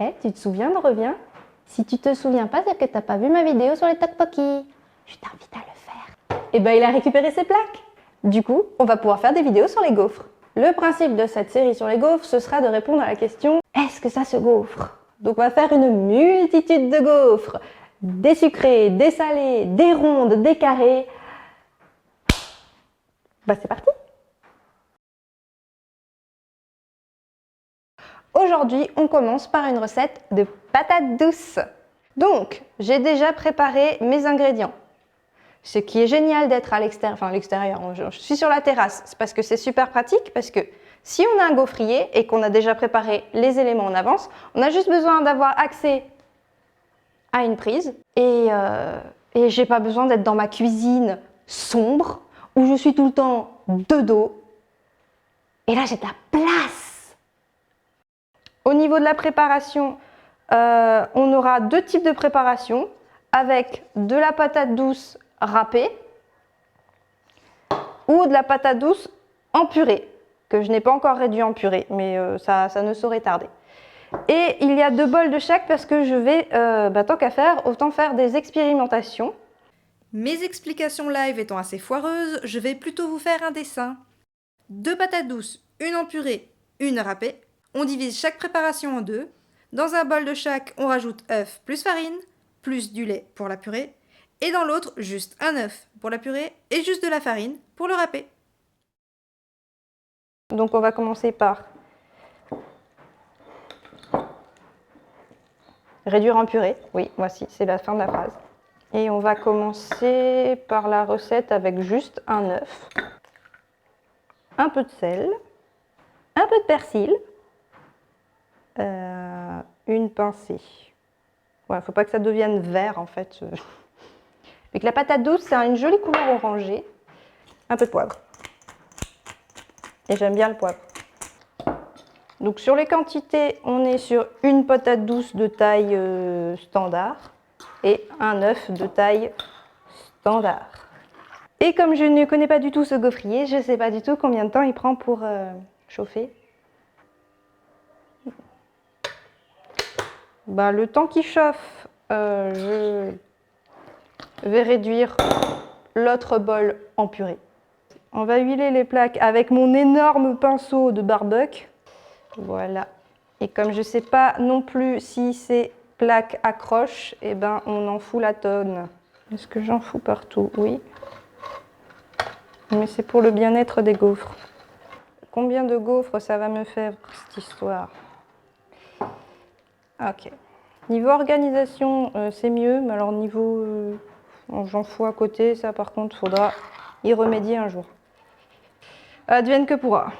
Eh, tu te souviens de Reviens? Si tu te souviens pas, c'est que t'as pas vu ma vidéo sur les tteokbokki. Je t'invite à le faire. Et ben il a récupéré ses plaques. Du coup, on va pouvoir faire des vidéos sur les gaufres. Le principe de cette série sur les gaufres, ce sera de répondre à la question « Est-ce que ça se gaufre ?» Donc on va faire une multitude de gaufres. Des sucrés, des salés, des rondes, des carrés. Bah c'est parti! Aujourd'hui, on commence par une recette de patates douces. Donc, j'ai déjà préparé mes ingrédients. Ce qui est génial d'être à l'extérieur, enfin à l'extérieur, je suis sur la terrasse, c'est parce que c'est super pratique, parce que si on a un gaufrier et qu'on a déjà préparé les éléments en avance, on a juste besoin d'avoir accès à une prise et j'ai pas besoin d'être dans ma cuisine sombre où je suis tout le temps de dos. Et là, j'ai de la place. Au niveau de la préparation, on aura deux types de préparation avec de la patate douce râpée ou de la patate douce en purée, que je n'ai pas encore réduit en purée, mais ça ne saurait tarder. Et il y a 2 bols de chaque parce que je vais, tant qu'à faire, autant faire des expérimentations. Mes explications live étant assez foireuses, je vais plutôt vous faire un dessin. 2 patates douces, une en purée, une râpée. On divise chaque préparation en 2. Dans un bol de chaque, on rajoute œuf plus farine, plus du lait pour la purée. Et dans l'autre, juste un œuf pour la purée et juste de la farine pour le râpé. Donc on va commencer par réduire en purée. Oui, voici, c'est la fin de la phrase. Et on va commencer par la recette avec juste un œuf, un peu de sel, un peu de persil, une pincée. Ouais, faut pas que ça devienne vert en fait. Vu que la patate douce, ça a une jolie couleur orangée. Un peu de poivre. Et j'aime bien le poivre. Donc sur les quantités, on est sur une patate douce de taille standard et un œuf de taille standard. Et comme je ne connais pas du tout ce gaufrier, je ne sais pas du tout combien de temps il prend pour chauffer. Ben, le temps qu'il chauffe, je vais réduire l'autre bol en purée. On va huiler les plaques avec mon énorme pinceau de barbecue. Voilà. Et comme je ne sais pas non plus si ces plaques accrochent, eh ben on en fout la tonne. Est-ce que j'en fous partout? Oui. Mais c'est pour le bien-être des gaufres. Combien de gaufres ça va me faire cette histoire? Ok. Niveau organisation, c'est mieux, mais alors niveau j'en fous à côté, ça par contre, faudra y remédier un jour. Advienne que pourra.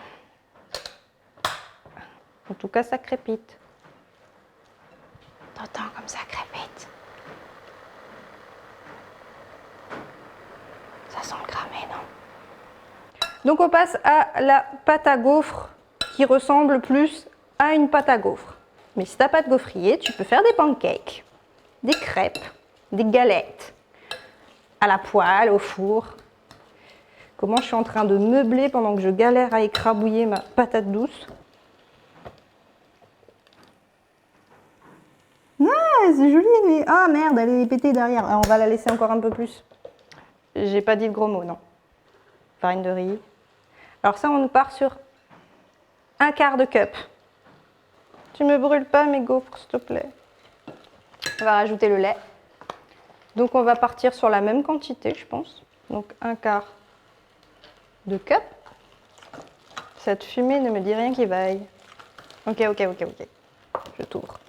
En tout cas, ça crépite. T'entends comme ça crépite? Ça sent le cramé, non? Donc on passe à la pâte à gaufres qui ressemble plus à une pâte à gaufres. Mais si t'as pas de gaufrier, tu peux faire des pancakes, des crêpes, des galettes, à la poêle, au four. Comment je suis en train de meubler pendant que je galère à écrabouiller ma patate douce. Ah, c'est joli, mais ah merde, elle est pétée derrière. Alors, on va la laisser encore un peu plus. J'ai pas dit le gros mot, non. Farine de riz. Alors ça, on part sur un quart de cup. Tu me brûles pas mes gaufres, s'il te plaît. On va rajouter le lait. Donc on va partir sur la même quantité, je pense. Donc un quart de cup. Cette fumée ne me dit rien qui vaille. Ok. Je t'ouvre.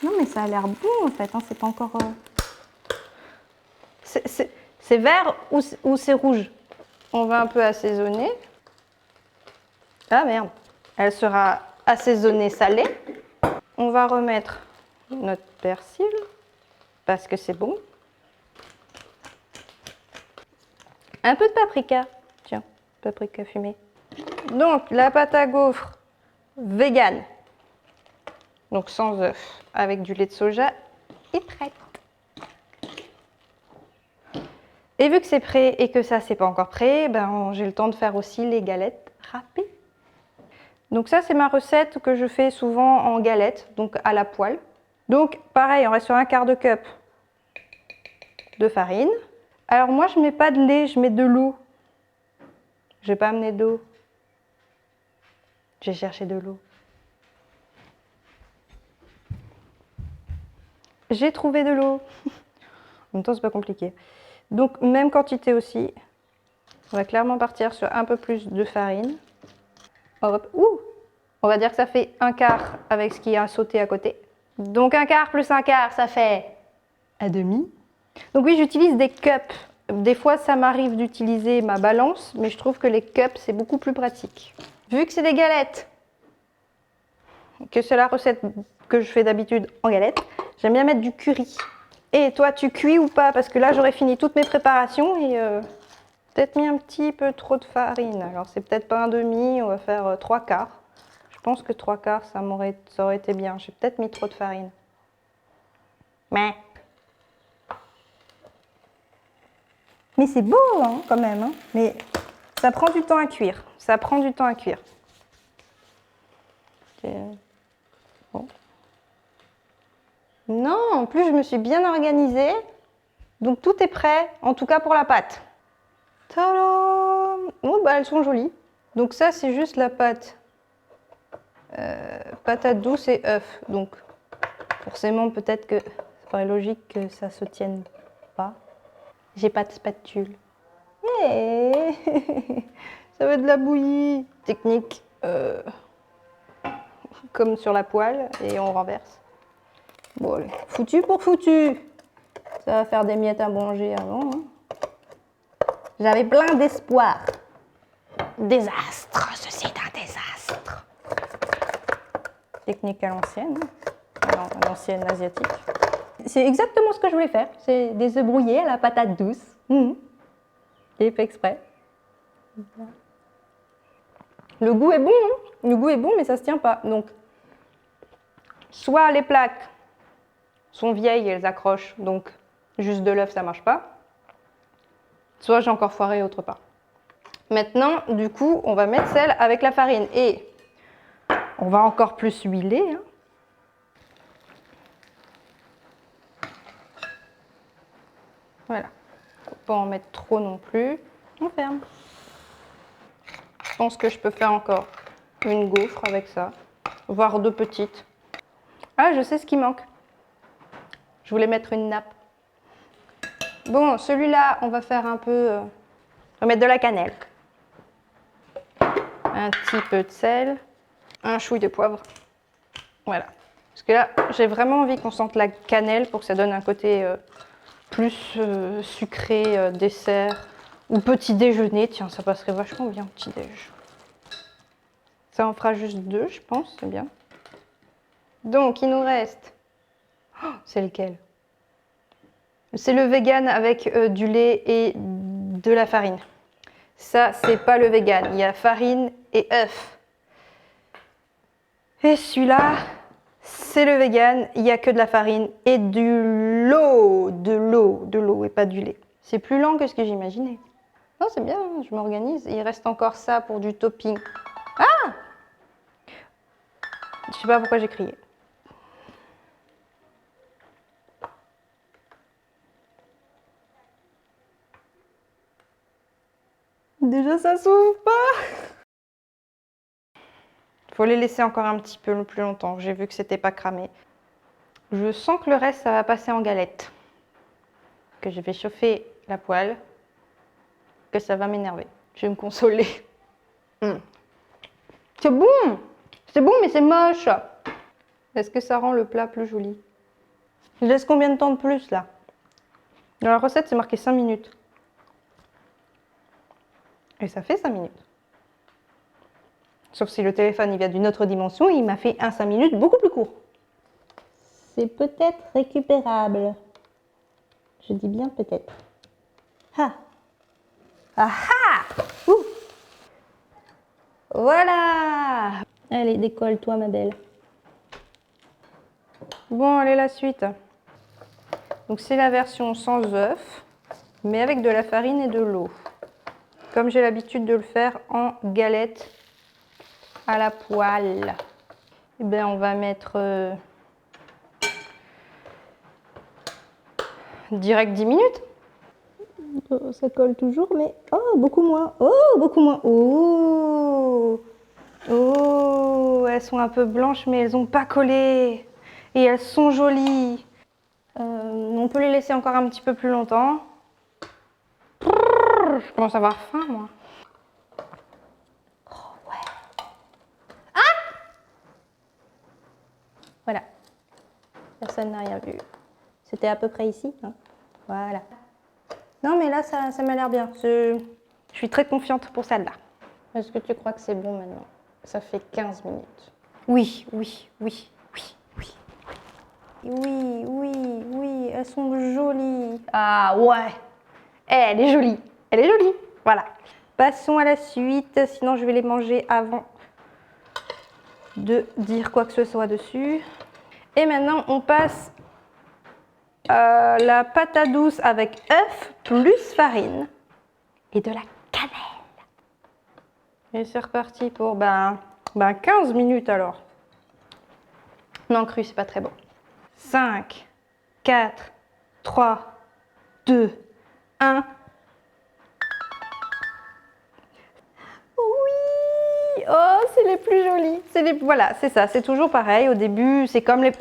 Non mais ça a l'air bon en fait, hein. C'est pas encore... C'est vert ou c'est rouge? On va un peu assaisonner. Ah merde, elle sera assaisonnée salée. On va remettre notre persil parce que c'est bon. Un peu de paprika, tiens, paprika fumée. Donc la pâte à gaufres vegan, donc sans œuf, avec du lait de soja, est prête. Et vu que c'est prêt et que ça c'est pas encore prêt, ben j'ai le temps de faire aussi les galettes râpées. Donc ça, c'est ma recette que je fais souvent en galette, donc à la poêle. Donc pareil, on reste sur un quart de cup de farine. Alors moi, je mets pas de lait, je mets de l'eau. Je n'ai pas amené d'eau. J'ai cherché de l'eau. J'ai trouvé de l'eau. En même temps, c'est pas compliqué. Donc même quantité aussi. On va clairement partir sur un peu plus de farine. Hop. Ouh! On va dire que ça fait un quart avec ce qui a sauté à côté. Donc un quart plus un quart, ça fait un demi. Donc oui, j'utilise des cups. Des fois, ça m'arrive d'utiliser ma balance, mais je trouve que les cups, c'est beaucoup plus pratique. Vu que c'est des galettes, que c'est la recette que je fais d'habitude en galette, j'aime bien mettre du curry. Et toi, tu cuis ou pas? Parce que là, j'aurais fini toutes mes préparations et peut-être mis un petit peu trop de farine. Alors, c'est peut-être pas un demi, on va faire 3/4. Je pense que 3/4, ça aurait été bien. J'ai peut-être mis trop de farine. Mais c'est beau, hein, quand même. Hein. Mais ça prend du temps à cuire. Ça prend du temps à cuire. Bon. Non, en plus, je me suis bien organisée. Donc, tout est prêt, en tout cas pour la pâte. Tadam! Oh, bah, elles sont jolies. Donc, ça, c'est juste la pâte. Patate douce et œuf. Donc, forcément, peut-être que ça paraît logique que ça se tienne pas. J'ai pas de spatule. Yeah. Ça va être de la bouillie. Technique comme sur la poêle et on renverse. Bon, allez. Foutu pour foutu. Ça va faire des miettes à manger avant. Hein. J'avais plein d'espoir. Désastre, ceci est un désastre. Technique à l'ancienne, à l'ancienne asiatique. C'est exactement ce que je voulais faire. C'est des œufs brouillés à la patate douce. J'ai fait exprès. Le goût est bon, hein. Le goût est bon, mais ça se tient pas. Donc, soit les plaques sont vieilles et elles accrochent, donc juste de l'œuf ça marche pas. Soit j'ai encore foiré autre part. Maintenant, du coup, on va mettre celle avec la farine et on va encore plus huiler. Hein. Voilà. Faut pas en mettre trop non plus. On ferme. Je pense que je peux faire encore une gaufre avec ça, voire 2 petites. Ah, je sais ce qui manque. Je voulais mettre une nappe. Bon, celui-là, on va faire un peu... on va mettre de la cannelle. Un petit peu de sel. Un chouille de poivre. Voilà. Parce que là, j'ai vraiment envie qu'on sente la cannelle pour que ça donne un côté plus sucré, dessert ou petit déjeuner. Tiens, ça passerait vachement bien, petit déj. Ça en fera juste 2, je pense, c'est bien. Donc, il nous reste... Oh, c'est lequel? C'est le vegan avec du lait et de la farine. Ça, c'est pas le vegan. Il y a farine et œuf. Et celui-là, c'est le vegan. Il n'y a que de la farine et de l'eau. De l'eau et pas du lait. C'est plus lent que ce que j'imaginais. Non, c'est bien, je m'organise. Il reste encore ça pour du topping. Ah! Je sais pas pourquoi j'ai crié. Déjà, ça s'ouvre pas. Faut les laisser encore un petit peu plus longtemps. J'ai vu que c'était pas cramé. Je sens que le reste, ça va passer en galette. Que je vais chauffer la poêle. Que ça va m'énerver. Je vais me consoler. C'est bon! C'est bon, mais c'est moche. Est-ce que ça rend le plat plus joli? Je laisse combien de temps de plus, là? Dans la recette, c'est marqué 5 minutes. Et ça fait 5 minutes. Sauf si le téléphone il vient d'une autre dimension, il m'a fait un 5 minutes beaucoup plus court. C'est peut-être récupérable. Je dis bien peut-être. Ah! Ah ah! Ouh! Voilà! Allez, décolle-toi, ma belle. Bon, allez, la suite. Donc, c'est la version sans œuf, mais avec de la farine et de l'eau. Comme j'ai l'habitude de le faire en galette à la poêle. Eh bien, on va mettre direct 10 minutes. Ça colle toujours, mais oh, beaucoup moins. Oh, beaucoup moins. Oh, oh, elles sont un peu blanches, mais elles n'ont pas collé. Et elles sont jolies. On peut les laisser encore un petit peu plus longtemps. Je commence à avoir faim, moi. Oh, ouais. Ah! Voilà. Personne n'a rien vu. C'était à peu près ici, hein. Voilà. Non, mais là, ça m'a l'air bien. Je suis très confiante pour celle-là. Est-ce que tu crois que c'est bon maintenant? Ça fait 15 minutes. Oui, oui, oui, oui, oui. Oui, oui, oui, elles sont jolies. Ah ouais, elle est jolie. Elle est jolie. Voilà. Passons à la suite, sinon je vais les manger avant de dire quoi que ce soit dessus. Et maintenant, on passe la patate douce avec œuf plus farine et de la cannelle. Et c'est reparti pour 15 minutes alors. Non, cru, c'est pas très bon. 5, 4, 3, 2, 1. Oui! Oh, c'est les plus jolies. Voilà, c'est ça, c'est toujours pareil. Au début, c'est comme les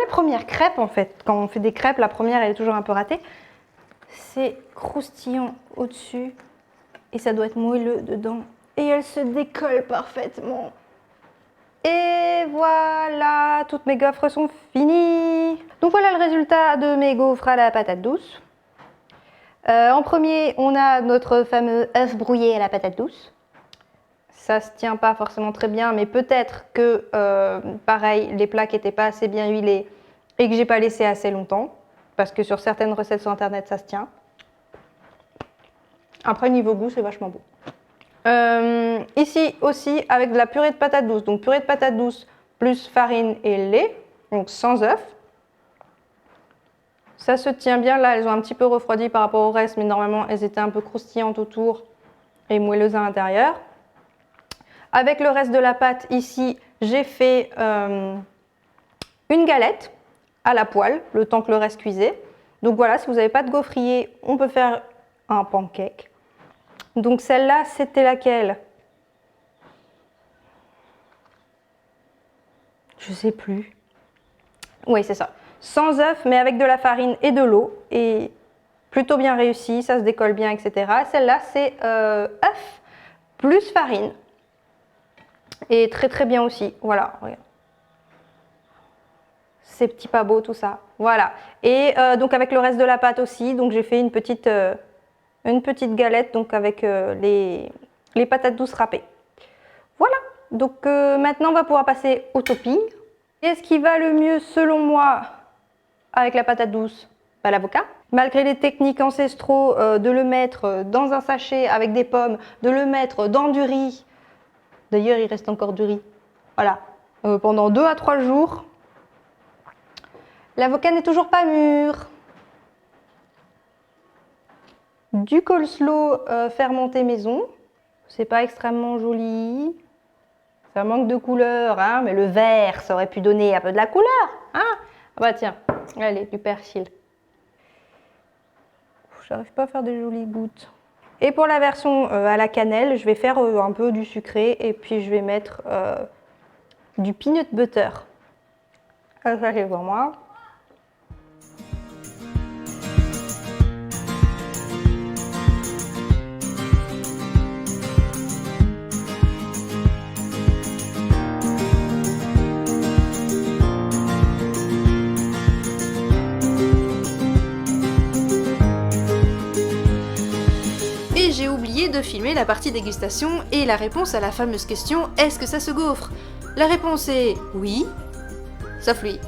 premières crêpes en fait. Quand on fait des crêpes, la première, elle est toujours un peu ratée. C'est croustillant au-dessus et ça doit être moelleux dedans. Et elle se décolle parfaitement. Et voilà, toutes mes gaufres sont finies. Donc voilà le résultat de mes gaufres à la patate douce. En premier, on a notre fameux œuf brouillé à la patate douce. Ça se tient pas forcément très bien, mais peut-être que, pareil, les plaques n'étaient pas assez bien huilées et que j'ai pas laissé assez longtemps. Parce que sur certaines recettes sur internet, ça se tient. Après, niveau goût, c'est vachement bon. Ici aussi avec de la purée de patate douce, donc purée de patate douce plus farine et lait, donc sans œuf. Ça se tient bien, là elles ont un petit peu refroidi par rapport au reste, mais normalement elles étaient un peu croustillantes autour et moelleuses à l'intérieur. Avec le reste de la pâte ici, j'ai fait une galette à la poêle, le temps que le reste cuisait. Donc voilà, si vous n'avez pas de gaufrier, on peut faire un pancake. Donc celle-là, c'était laquelle? Je sais plus. Oui, c'est ça. Sans œuf, mais avec de la farine et de l'eau. Et plutôt bien réussi, ça se décolle bien, etc. Celle-là, c'est œuf plus farine. Et très très bien aussi. Voilà, regarde. Ces petits pas beaux, tout ça. Voilà. Et donc avec le reste de la pâte aussi, donc j'ai fait une petite galette donc avec les patates douces râpées. Voilà, donc maintenant on va pouvoir passer au topping. Qu'est-ce qui va le mieux selon moi avec la patate douce? L'avocat. Malgré les techniques ancestraux de le mettre dans un sachet avec des pommes, de le mettre dans du riz. D'ailleurs il reste encore du riz. Voilà, pendant 2 à 3 jours. L'avocat n'est toujours pas mûr. Du coleslaw fermenté maison, c'est pas extrêmement joli, ça manque de couleur, hein, mais le vert, ça aurait pu donner un peu de la couleur, hein. Ah bah tiens, allez, du persil. J'arrive pas à faire des jolies gouttes. Et pour la version à la cannelle, je vais faire un peu du sucré et puis je vais mettre du peanut butter. Ça c'est pour moi. J'ai oublié de filmer la partie dégustation et la réponse à la fameuse question « Est-ce que ça se gaufre ?» La réponse est oui, sauf lui.